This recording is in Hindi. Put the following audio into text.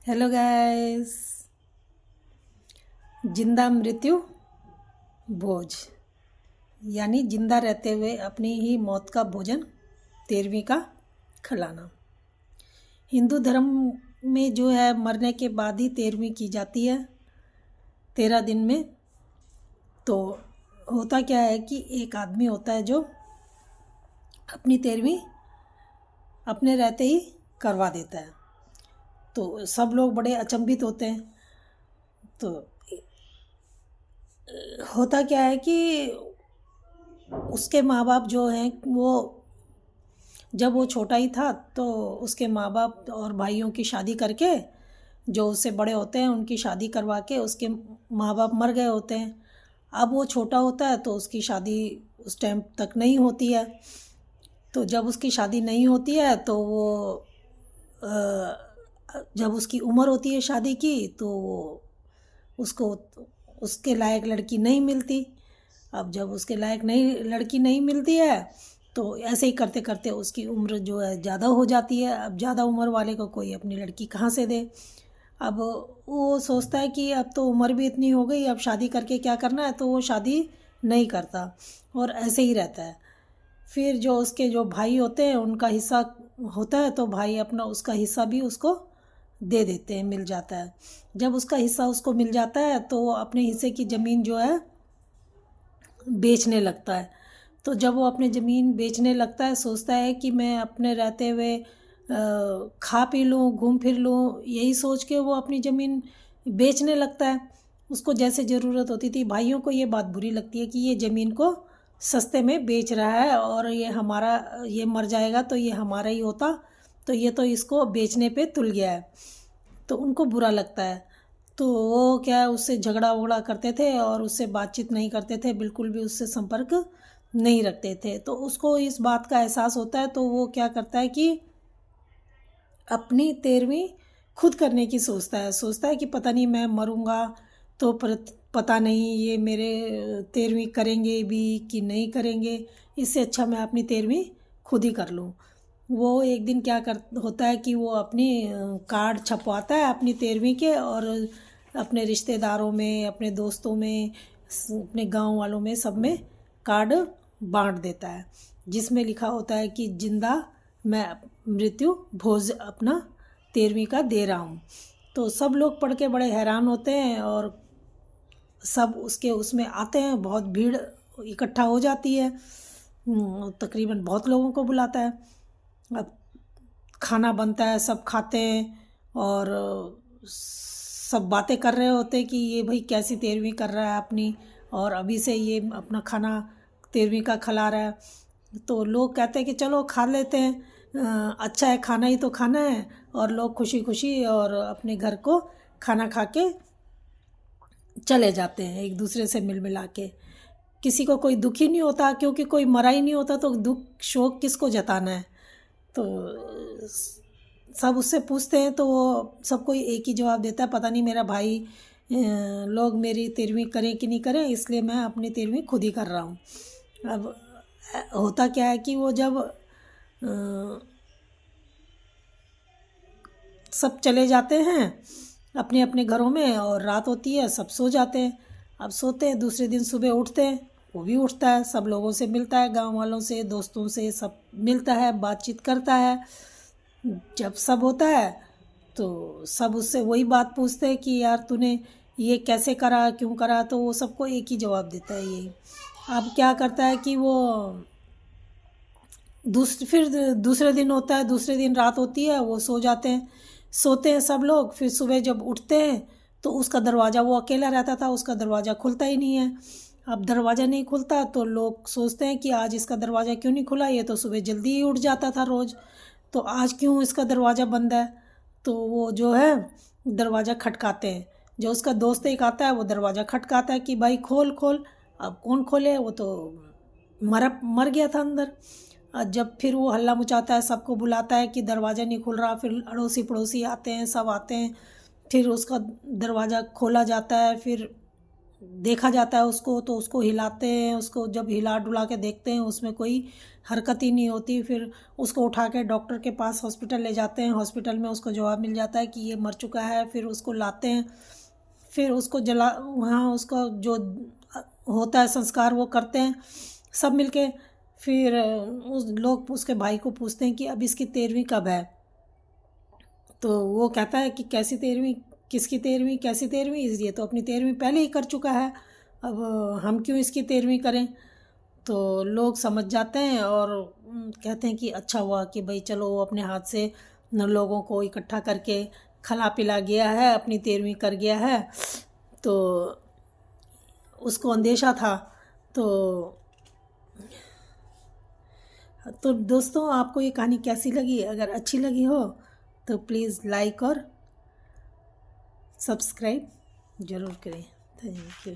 Hello guys. जिंदा मृत्यु भोज यानी जिंदा रहते हुए अपनी ही मौत का भोजन 13वीं का खिलाना। हिंदू धर्म में जो है मरने के बाद ही 13वीं की जाती है 13 दिन में। तो होता क्या है कि एक आदमी होता है जो अपनी 13वीं अपने रहते ही करवा देता है। तो सब लोग बड़े अचंभित होते हैं। तो होता क्या है कि उसके माँ बाप जो हैं वो जब वो छोटा ही था तो उसके माँ बाप और भाइयों की शादी करके जो उससे बड़े होते हैं उनकी शादी करवा के उसके माँ बाप मर गए होते हैं। अब वो छोटा होता है तो उसकी शादी उस टाइम तक नहीं होती है। तो जब उसकी शादी नहीं होती है तो वो जब उसकी उम्र होती है शादी की तो उसको उसके लायक लड़की नहीं मिलती। अब जब उसके लायक नई लड़की नहीं मिलती है तो ऐसे ही करते करते उसकी उम्र जो है ज़्यादा हो जाती है। अब ज़्यादा उम्र वाले को कोई अपनी लड़की कहाँ से दे। अब वो सोचता है कि अब तो उम्र भी इतनी हो गई, अब शादी करके क्या करना है, तो वो शादी नहीं करता और ऐसे ही रहता है। फिर जो उसके जो भाई होते हैं उनका हिस्सा होता है तो भाई अपना उसका हिस्सा भी उसको दे देते हैं, मिल जाता है। जब उसका हिस्सा उसको मिल जाता है तो वो अपने हिस्से की ज़मीन जो है बेचने लगता है। तो जब वो अपने ज़मीन बेचने लगता है सोचता है कि मैं अपने रहते हुए खा पी लूँ घूम फिर लूँ, यही सोच के वो अपनी ज़मीन बेचने लगता है। उसको जैसे ज़रूरत होती थी। भाइयों को ये बात बुरी लगती है कि ये ज़मीन को सस्ते में बेच रहा है और ये हमारा, ये मर जाएगा तो ये हमारा ही होता, तो ये तो इसको बेचने पे तुल गया है, तो उनको बुरा लगता है। तो वो क्या है उससे झगड़ा वगड़ा करते थे और उससे बातचीत नहीं करते थे, बिल्कुल भी उससे संपर्क नहीं रखते थे। तो उसको इस बात का एहसास होता है तो वो क्या करता है कि अपनी 13वीं खुद करने की सोचता है कि पता नहीं मैं मरूंगा तो पता नहीं ये मेरे 13वीं करेंगे भी कि नहीं करेंगे, इससे अच्छा मैं अपनी 13वीं खुद ही कर लूँ। वो एक दिन क्या कर होता है कि वो अपनी कार्ड छपवाता है अपनी 13वीं के और अपने रिश्तेदारों में, अपने दोस्तों में, अपने गांव वालों में, सब में कार्ड बांट देता है जिसमें लिखा होता है कि जिंदा मैं मृत्यु भोज अपना 13वीं का दे रहा हूँ। तो सब लोग पढ़ के बड़े हैरान होते हैं और सब उसके उसमें आते हैं, बहुत भीड़ इकट्ठा हो जाती है। तकरीबन बहुत लोगों को बुलाता है। अब खाना बनता है, सब खाते हैं और सब बातें कर रहे होते हैं कि ये भाई कैसी 13वीं कर रहा है अपनी, और अभी से ये अपना खाना 13वीं का खिला रहा है। तो लोग कहते हैं कि चलो खा लेते हैं, अच्छा है, खाना ही तो खाना है। और लोग खुशी खुशी और अपने घर को खाना खा के चले जाते हैं एक दूसरे से मिल मिला के। किसी को कोई दुख ही नहीं होता क्योंकि कोई मरा ही नहीं होता, तो दुख शोक किसको जताना है। तो सब उससे पूछते हैं तो वो सबको एक ही जवाब देता है, पता नहीं मेरा भाई लोग मेरी 13वीं करें कि नहीं करें, इसलिए मैं अपनी 13वीं खुद ही कर रहा हूँ। अब होता क्या है कि वो जब सब चले जाते हैं अपने अपने घरों में और रात होती है, सब सो जाते हैं। अब सोते हैं, दूसरे दिन सुबह उठते हैं, वो भी उठता है, सब लोगों से मिलता है, गांव वालों से, दोस्तों से, सब मिलता है, बातचीत करता है। जब सब होता है तो सब उससे वही बात पूछते हैं कि यार तूने ये कैसे करा, क्यों करा, तो वो सबको एक ही जवाब देता है, यही। अब क्या करता है कि वो फिर दूसरे दिन होता है, दूसरे दिन रात होती है, वो सो जाते हैं, सोते हैं सब लोग। फिर सुबह जब उठते हैं तो उसका दरवाज़ा, वो अकेला रहता था, उसका दरवाज़ा खुलता ही नहीं है। अब दरवाज़ा नहीं खुलता तो लोग सोचते हैं कि आज इसका दरवाज़ा क्यों नहीं खुला, ये तो सुबह जल्दी ही उठ जाता था रोज़, तो आज क्यों इसका दरवाज़ा बंद है। तो वो जो है दरवाज़ा खटकाते हैं। जो उसका दोस्त एक आता है वो दरवाज़ा खटकाता है कि भाई खोल खोल। अब कौन खोले, वो तो मर गया था अंदर। जब फिर वो हल्ला मचाता है, सबको बुलाता है कि दरवाज़ा नहीं खुल रहा, फिर अड़ोसी पड़ोसी आते हैं, सब आते हैं, फिर उसका दरवाज़ा खोला जाता है। फिर देखा जाता है उसको, तो उसको हिलाते हैं, उसको जब हिला डुला के देखते हैं उसमें कोई हरकत ही नहीं होती, फिर उसको उठा के डॉक्टर के पास हॉस्पिटल ले जाते हैं। हॉस्पिटल में उसको जवाब मिल जाता है कि ये मर चुका है। फिर उसको लाते हैं, फिर उसको जला वहाँ उसका जो होता है संस्कार वो करते हैं सब मिलके। फिर उस लोग उसके भाई को पूछते हैं कि अब इसकी 13वीं कब है, तो वो कहता है कि कैसी 13वीं, किसकी 13वीं, कैसी 13वीं, ये तो अपनी 13वीं पहले ही कर चुका है, अब हम क्यों इसकी 13वीं करें। तो लोग समझ जाते हैं और कहते हैं कि अच्छा हुआ कि भाई चलो वो अपने हाथ से न लोगों को इकट्ठा करके खिला पिला गया है, अपनी 13वीं कर गया है। तो उसको अंदेशा था। तो दोस्तों, आपको ये कहानी कैसी लगी? अगर अच्छी लगी हो तो प्लीज़ लाइक और सब्सक्राइब ज़रूर करें। Thank you.